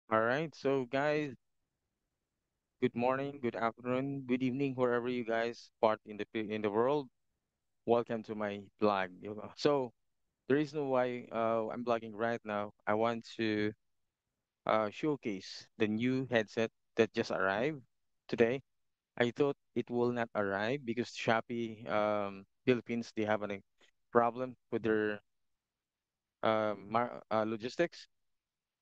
All right. So, guys, good morning, good afternoon, good evening, wherever you guys part in the world. Welcome to my blog. So, the reason why I'm blogging right now, I want to showcase the new headset that just arrived today. I thought it will not arrive because Shopee Philippines they have a problem with their logistics.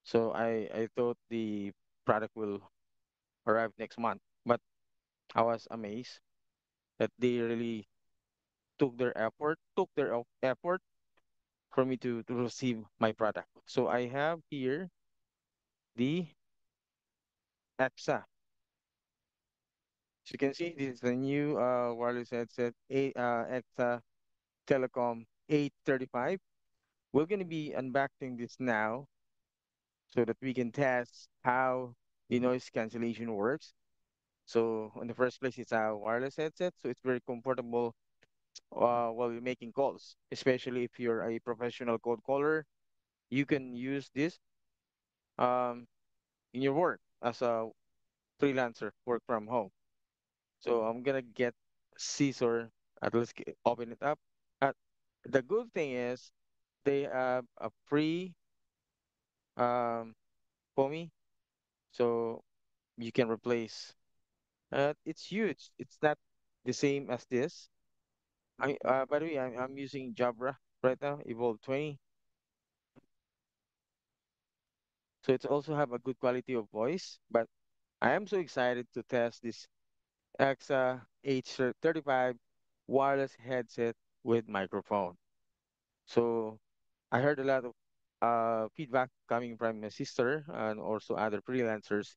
So I thought the product will arrive next month, but I was amazed that they really took their effort for me to receive my product. So I have here the EXA. As you can see, this is the new wireless headset, EXA Telecom 835. We're going to be unboxing this now so that we can test how the noise cancellation works. So in the first place, it's a wireless headset, so it's very comfortable while you're making calls, especially if you're a professional cold caller. You can use this um, in your work as a freelancer, work from home. So I'm gonna get Caesar. Let's open it up. Uh, the good thing is they have a free um, Foamy, so you can replace. It's huge. It's not the same as this. By the way, I'm using Jabra right now, Evolve 20. So it's also have a good quality of voice. But I am so excited to test this AXA H35 wireless headset with microphone. So I heard a lot of feedback coming from my sister and also other freelancers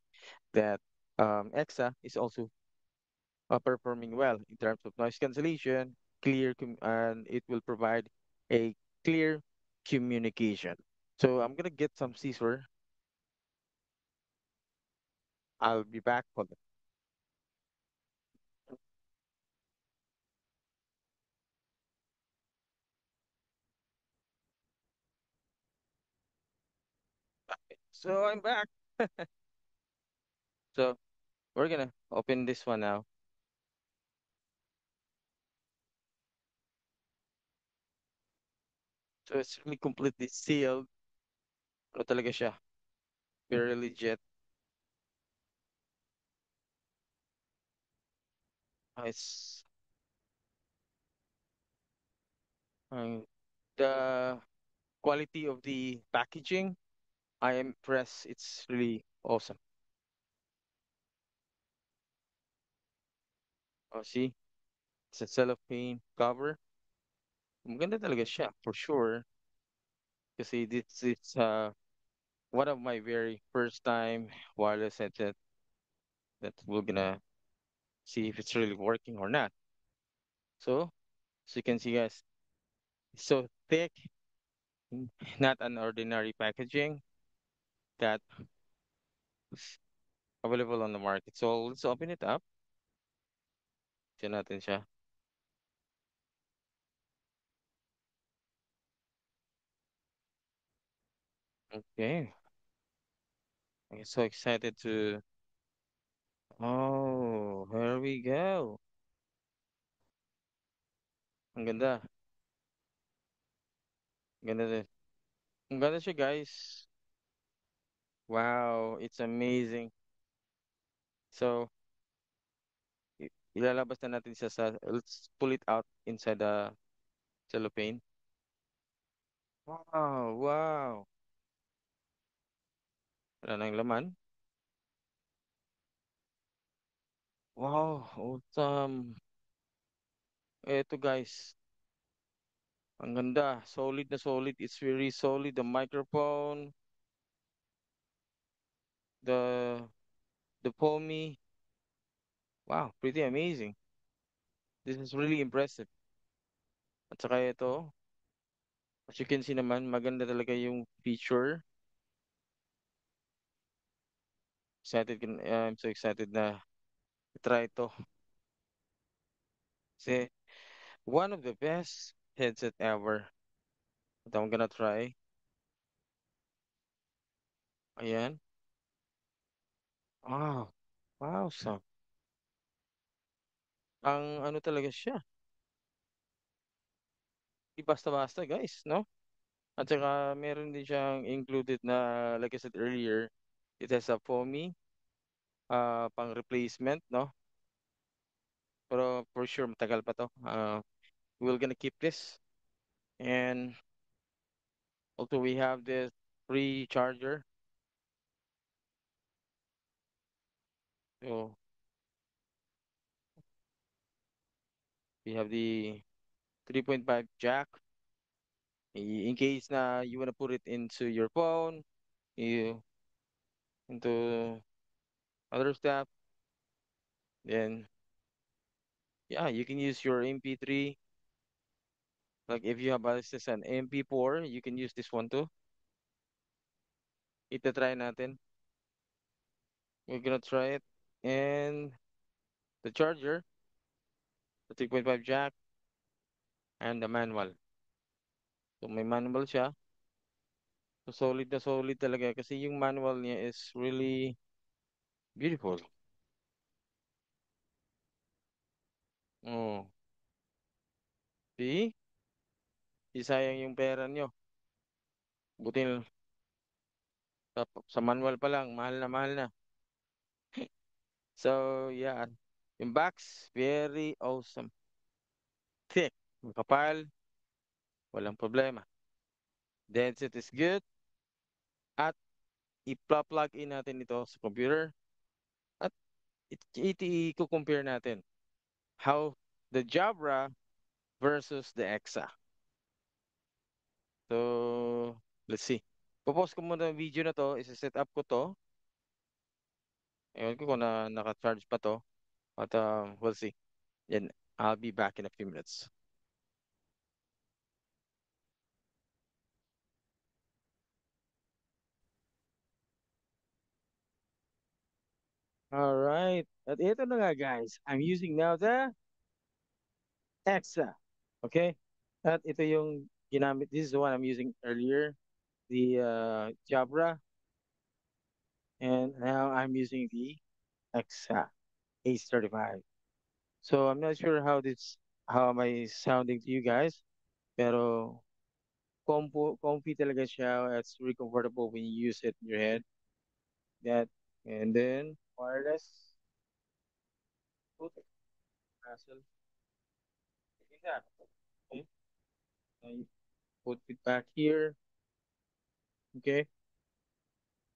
that EXA is also performing well in terms of noise cancellation, and it will provide a clear communication. So I'm gonna get some scissor. I'll be back for that. So I'm back. So we're gonna open this one now. So it's really completely sealed. Ano talaga siya? Very legit. It's um, the quality of the packaging. I am impressed. It's really awesome. Oh, see, it's a cellophane cover. Maganda talaga siya for sure. Kasi this is one of my very first time wireless headset that we're gonna see if it's really working or not. So, as you can see, guys, it's so thick, mm, not an ordinary packaging that is available on the market. So let's open it up. Tignan natin siya. Okay. I'm so excited to. Oh, here we go. Ang ganda. Ang ganda din. Ang ganda siya, guys. Wow, it's amazing. So, ilalabas na natin siya let's pull it out inside the cellophane. Wow, wow. Wala nang laman. Wow, awesome. Eto, guys. Ang ganda. Solid na solid. It's very solid. The microphone, the the foamy. Wow, pretty amazing. This is really impressive. At saka ito, as you can see naman, maganda talaga yung feature. I'm so excited na try ito. Kasi one of the best headset ever that I'm gonna try. Ayan. Ah, wow, ang ano talaga siya, di basta-basta guys, no? At saka meron din siyang included na, like I said earlier, it has a foamy, pang replacement, no? Pero for sure, matagal pa to. We're gonna keep this. And also we have this free charger. So we have the 3.5 jack. In case na you wanna put it into your phone, you into other stuff, then yeah, you can use your MP3. Like if you have access an MP4, you can use this one too. Ita-try natin. We're gonna try it. And the charger, the 3.5 jack, and the manual. So may manual siya. So solid talaga kasi yung manual niya is really beautiful. Oh, see? Di sayang yung pera nyo. Buti sa manual pa lang, mahal na mahal na. So, yeah. Yung box, very awesome. Thick, makapal, walang problema. The headset is good. At i-plug in natin ito sa computer. At i-compare natin how the Jabra versus the Exa. So, let's see. Popost ko muna ang video na to. Isa-set up ko to. Ewan ko kung naka-charge pa to. But we'll see. Then I'll be back in a few minutes. All right. At ito na nga guys. I'm using now the Exa. Okay? At ito yung ginamit. This is the one I'm using earlier. The Jabra. And now I'm using the Exa H35. So I'm not sure how am I sounding to you guys. Pero comfy talaga siya. It's really comfortable when you use it in your head. That and then wireless. Put hassle. Like that. Okay. I put it back here. Okay.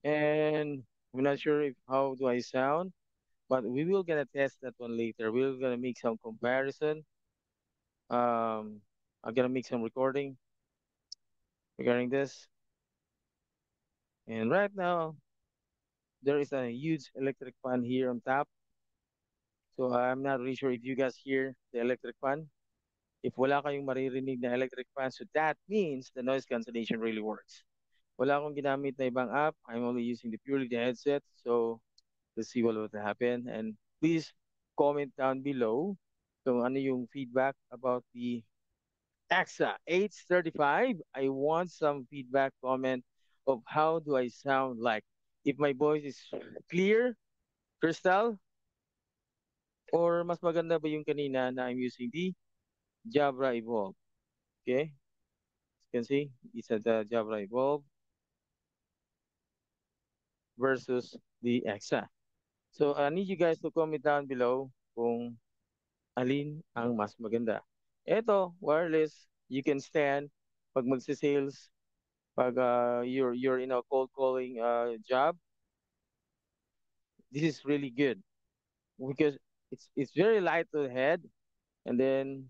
And I'm not sure if how do I sound, but we will gonna test that one later. We're gonna make some comparison. I'm gonna make some recording regarding this. And right now there is a huge electric fan here on top. So I'm not really sure if you guys hear the electric fan. If wala kayong maririnig na electric fan, so that means the noise cancellation really works. Wala akong ginamit na ibang app. I'm only using the purely the headset. So let's see what will happen. And please comment down below kung ano yung feedback about the AXA H35. I want some feedback comment of how do I sound like. If my voice is clear, crystal, or mas maganda ba yung kanina na I'm using the Jabra Evolve. Okay, as you can see, it's a the Jabra Evolve versus the AXA. So I need you guys to comment down below kung alin ang mas maganda. Ito, wireless, you can stand pag magsi-sales, pag you're in a cold calling job. This is really good because it's very light to the head, and then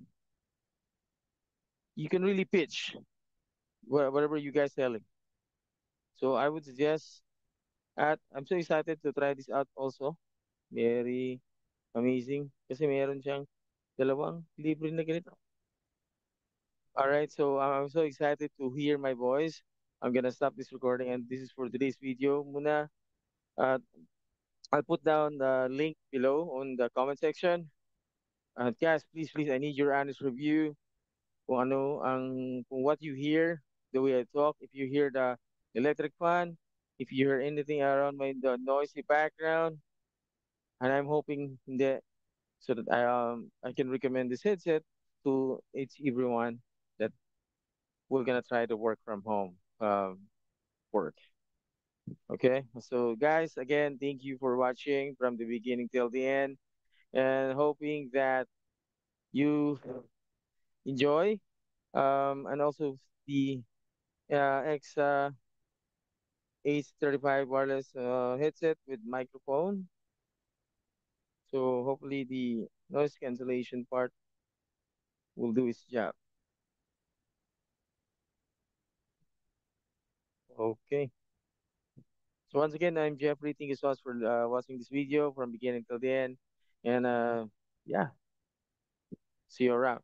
you can really pitch whatever you guys selling. So I would suggest at I'm so excited to try this out also. Very amazing kasi meron siyang dalawang libre na ganito. All right, so I'm so excited to hear my voice. I'm gonna stop this recording, and this is for today's video. Muna, uh, I'll put down the link below on the comment section. Guys, please, I need your honest review. Kung ano kung what you hear, the way I talk. If you hear the electric fan, if you hear anything around the noisy background, and I'm hoping that so that I can recommend this headset to each everyone that we're gonna try to work from home work. Okay, so guys, again, thank you for watching from the beginning till the end, and hoping that you enjoy and also the X H35 wireless headset with microphone. So hopefully the noise cancellation part will do its job. Okay. So once again, I'm Jeffrey. Thank you so much for watching this video from beginning till the end. And yeah, see you around.